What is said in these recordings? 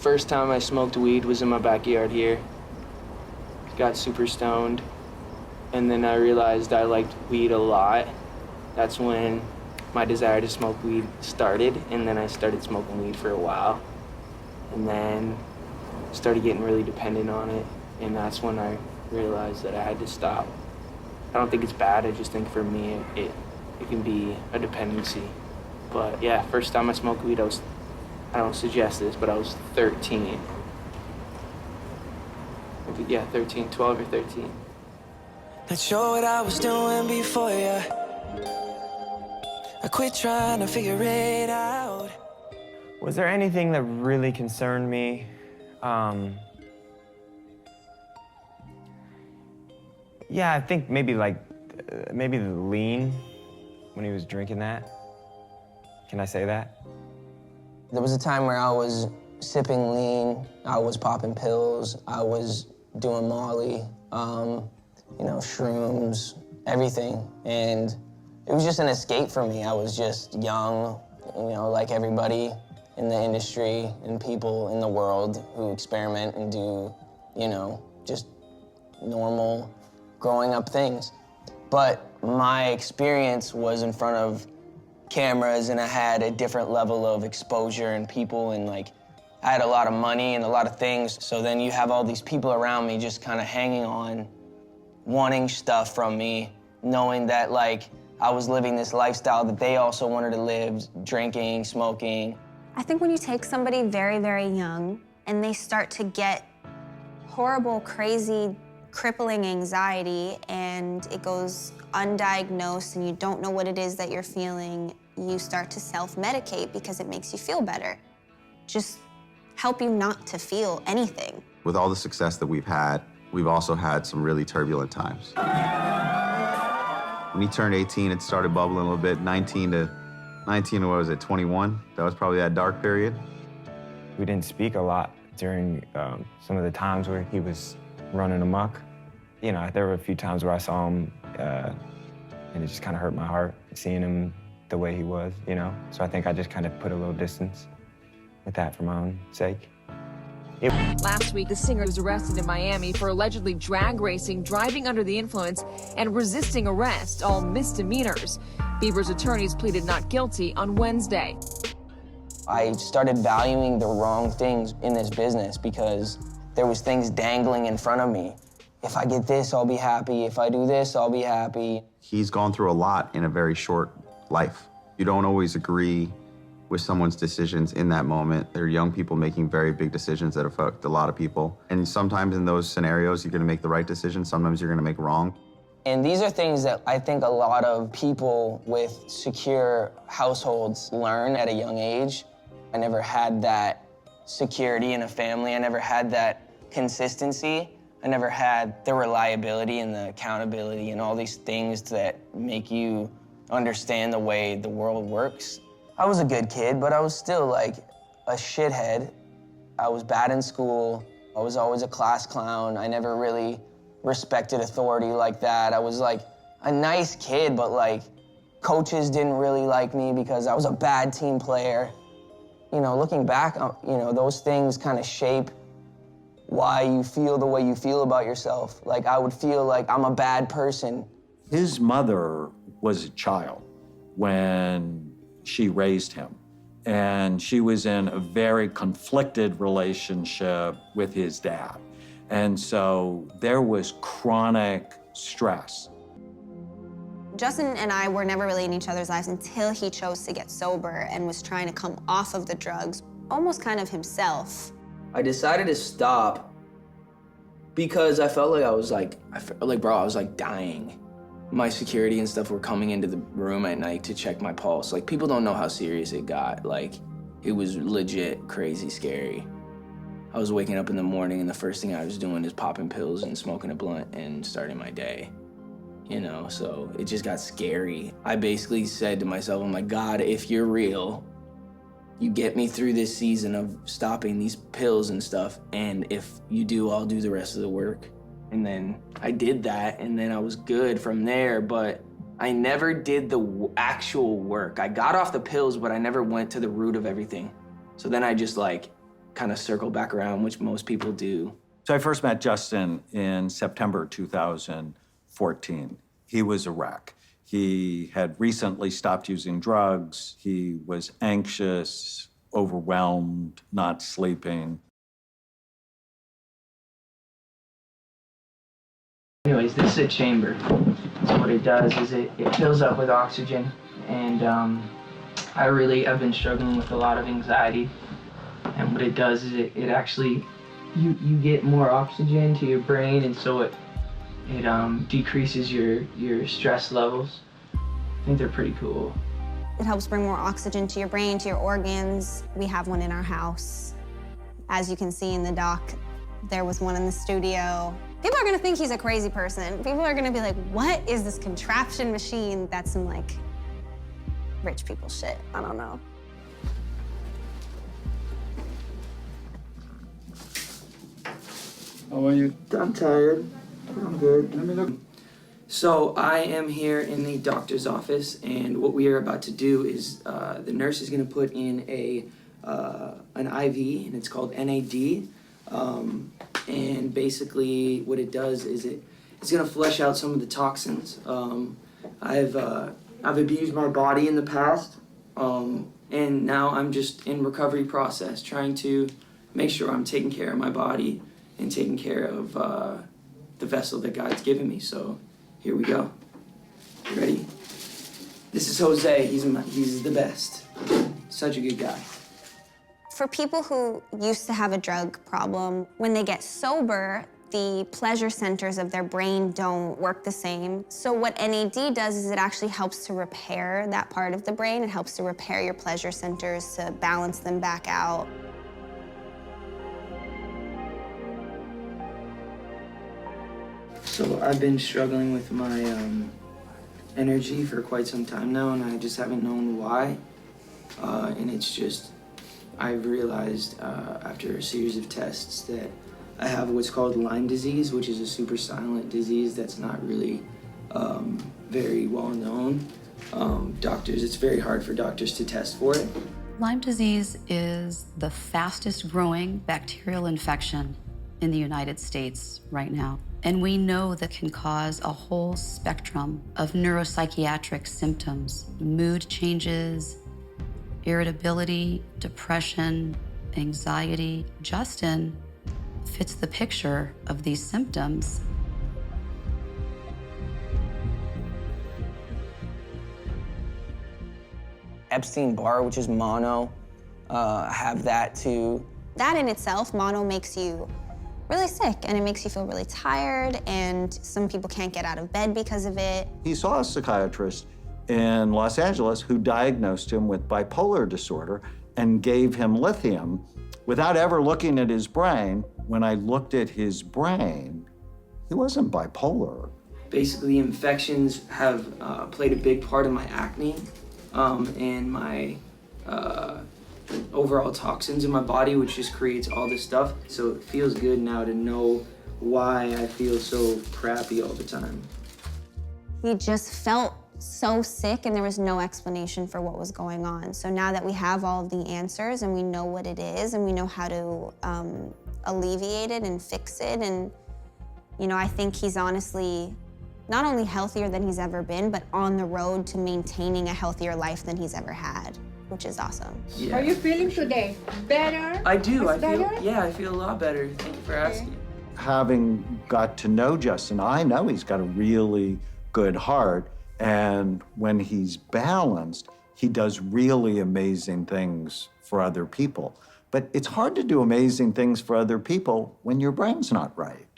First time I smoked weed was in my backyard here. Got super stoned, and then I realized I liked weed a lot. That's when my desire to smoke weed started, and then I started smoking weed for a while. And then started getting really dependent on it, and that's when I realized that I had to stop. I don't think it's bad, I just think for me it can be a dependency. But yeah, first time I smoked weed, I don't suggest this, but I was 13. Yeah, 13, 12 or 13. Not sure what I was doing before ya. I quit trying to figure it out. Was there anything that really concerned me? Yeah, I think maybe maybe the lean when he was drinking that. Can I say that? There was a time where I was sipping lean, I was popping pills, I was doing Molly, you know, shrooms, everything. And it was just an escape for me. I was just young, you know, like everybody in the industry and people in the world who experiment and do, you know, just normal growing up things. But my experience was in front of cameras, and I had a different level of exposure and people, and like I had a lot of money and a lot of things. So then you have all these people around me just kind of hanging on, wanting stuff from me, knowing that like I was living this lifestyle that they also wanted to live, drinking, smoking. I think when you take somebody very, very young and they start to get horrible, crazy, crippling anxiety and it goes undiagnosed and you don't know what it is that you're feeling, you start to self-medicate because it makes you feel better. Just help you not to feel anything. With all the success that we've had, we've also had some really turbulent times. When he turned 18, it started bubbling a little bit. 19 to, what was it, 21? That was probably that dark period. We didn't speak a lot during some of the times where he was running amok. You know, there were a few times where I saw him and it just kind of hurt my heart, seeing him the way he was, you know? So I think I just kind of put a little distance with that for my own sake. Last week, the singer was arrested in Miami for allegedly drag racing, driving under the influence, and resisting arrest, all misdemeanors. Bieber's attorneys pleaded not guilty on Wednesday. I started valuing the wrong things in this business because there was things dangling in front of me. If I get this, I'll be happy. If I do this, I'll be happy. He's gone through a lot in a very short life. You don't always agree with someone's decisions in that moment. There are young people making very big decisions that affect a lot of people. And sometimes in those scenarios, you're gonna make the right decision, sometimes you're gonna make wrong. And these are things that I think a lot of people with secure households learn at a young age. I never had that security in a family. I never had that consistency. I never had the reliability and the accountability and all these things that make you understand the way the world works. I was a good kid, but I was still like a shithead. I was bad in school. I was always a class clown. I never really respected authority like that. I was like a nice kid, but like coaches didn't really like me because I was a bad team player. You know, looking back, you know, those things kind of shape why you feel the way you feel about yourself. Like I would feel like I'm a bad person. His mother was a child when she raised him. And she was in a very conflicted relationship with his dad. And so there was chronic stress. Justin and I were never really in each other's lives until he chose to get sober and was trying to come off of the drugs, almost kind of himself. I decided to stop because I felt like I was dying. My security and stuff were coming into the room at night to check my pulse. Like, people don't know how serious it got. Like, it was legit crazy scary. I was waking up in the morning and the first thing I was doing is popping pills and smoking a blunt and starting my day. You know, so it just got scary. I basically said to myself, I'm like, God, if you're real, you get me through this season of stopping these pills and stuff, and if you do, I'll do the rest of the work. And then I did that, and then I was good from there, but I never did the actual work. I got off the pills, but I never went to the root of everything. So then I just like kind of circle back around, which most people do. So I first met Justin in September 2014. He was a wreck. He had recently stopped using drugs. He was anxious, overwhelmed, not sleeping. Anyways, this is a chamber. So what it does is it fills up with oxygen, and I've been struggling with a lot of anxiety. And what it does is it actually, you get more oxygen to your brain, and so it decreases your stress levels. I think they're pretty cool. It helps bring more oxygen to your brain, to your organs. We have one in our house. As you can see in the doc, there was one in the studio. People are gonna think he's a crazy person. People are gonna be like, what is this contraption machine? That's some like rich people shit. I don't know. How are you? I'm tired. I'm good. Let me look. So I am here in the doctor's office, and what we are about to do is the nurse is going to put in an IV, and it's called NAD. And basically, what it does is it's going to flush out some of the toxins. I've abused my body in the past, and now I'm just in recovery process, trying to make sure I'm taking care of my body and taking care of the vessel that God's given me. So here we go. You ready? This is Jose. He's the best. Such a good guy. For people who used to have a drug problem, when they get sober, the pleasure centers of their brain don't work the same. So what NAD does is it actually helps to repair that part of the brain. It helps to repair your pleasure centers to balance them back out. So I've been struggling with my energy for quite some time now, and I just haven't known why. And it's just, I've realized after a series of tests that I have what's called Lyme disease, which is a super silent disease that's not really very well known. It's very hard for doctors to test for it. Lyme disease is the fastest growing bacterial infection in the United States right now. And we know that can cause a whole spectrum of neuropsychiatric symptoms, mood changes, irritability, depression, anxiety. Justin fits the picture of these symptoms. Epstein-Barr, which is mono, have that too. That in itself, mono, makes you really sick, and it makes you feel really tired, and some people can't get out of bed because of it. He saw a psychiatrist in Los Angeles who diagnosed him with bipolar disorder and gave him lithium without ever looking at his brain. When I looked at his brain, he wasn't bipolar. Basically, infections have played a big part in my acne and my overall toxins in my body, which just creates all this stuff. So it feels good now to know why I feel so crappy all the time. He just felt so sick, and there was no explanation for what was going on. So now that we have all of the answers and we know what it is and we know how to alleviate it and fix it, and I think he's honestly not only healthier than he's ever been, but on the road to maintaining a healthier life than he's ever had, which is awesome. Yeah. How are you feeling today? Better? I do. I Better? feel a lot better. Thank you for asking. Having got to know Justin, I know he's got a really good heart. And when he's balanced, he does really amazing things for other people. But it's hard to do amazing things for other people when your brain's not right.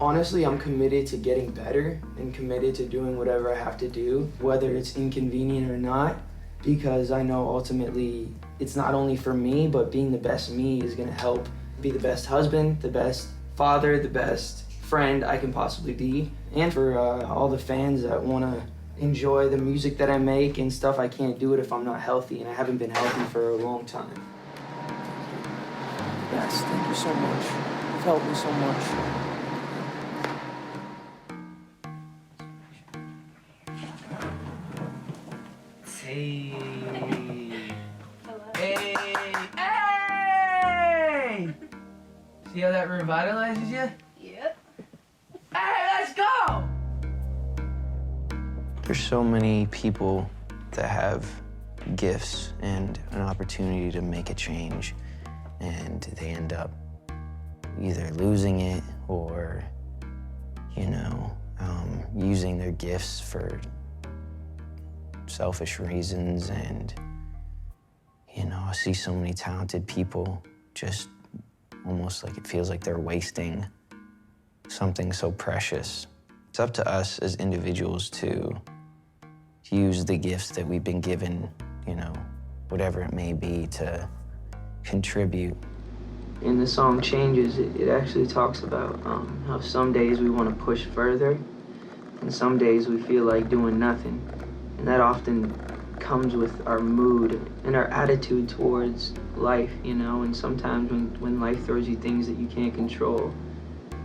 Honestly, I'm committed to getting better and committed to doing whatever I have to do, whether it's inconvenient or not, because I know ultimately it's not only for me, but being the best me is gonna help be the best husband, the best father, the best friend I can possibly be. And for all the fans that wanna enjoy the music that I make and stuff, I can't do it if I'm not healthy, and I haven't been healthy for a long time. Yes, thank you so much. You've helped me so much. Hey. Hey. Hey! revitalizes you? Yep. Hey, let's go! There's so many people that have gifts and an opportunity to make a change, and they end up either losing it or, using their gifts for selfish reasons. And, I see so many talented people just almost like it feels like they're wasting something so precious. It's up to us as individuals to use the gifts that we've been given, whatever it may be, to contribute. In the song Changes, it actually talks about how some days we want to push further, and some days we feel like doing nothing. And that often comes with our mood and our attitude towards life, and sometimes when life throws you things that you can't control,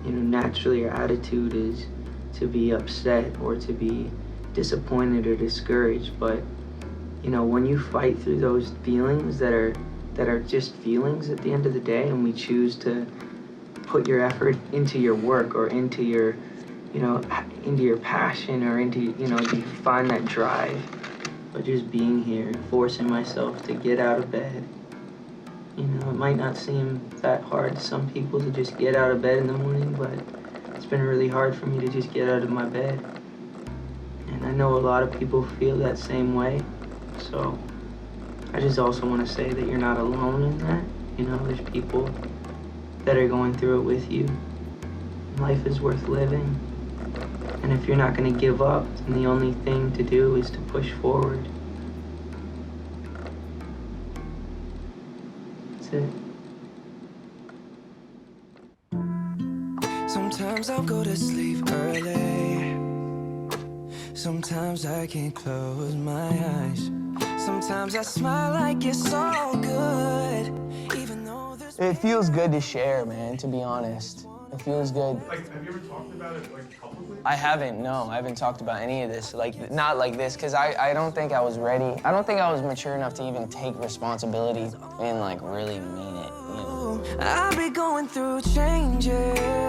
naturally your attitude is to be upset or to be disappointed or discouraged. But when you fight through those feelings that are just feelings at the end of the day, and we choose to put your effort into your work or into your into your passion, or into you find that drive by just being here and forcing myself to get out of bed. It might not seem that hard to some people to just get out of bed in the morning, but it's been really hard for me to just get out of my bed. And I know a lot of people feel that same way. So I just also want to say that you're not alone in that. There's people that are going through it with you. Life is worth living. And if you're not going to give up, then the only thing to do is to push forward. That's it. Sometimes I'll go to sleep early. Sometimes I can't close my eyes. Sometimes I smile like it's all good, even though there's... It feels good to share, man, to be honest. It feels good. Have you ever talked about it, publicly? I haven't, no. I haven't talked about any of this, not like this, because I don't think I was ready. I don't think I was mature enough to even take responsibility and, really mean it, I've been going through changes.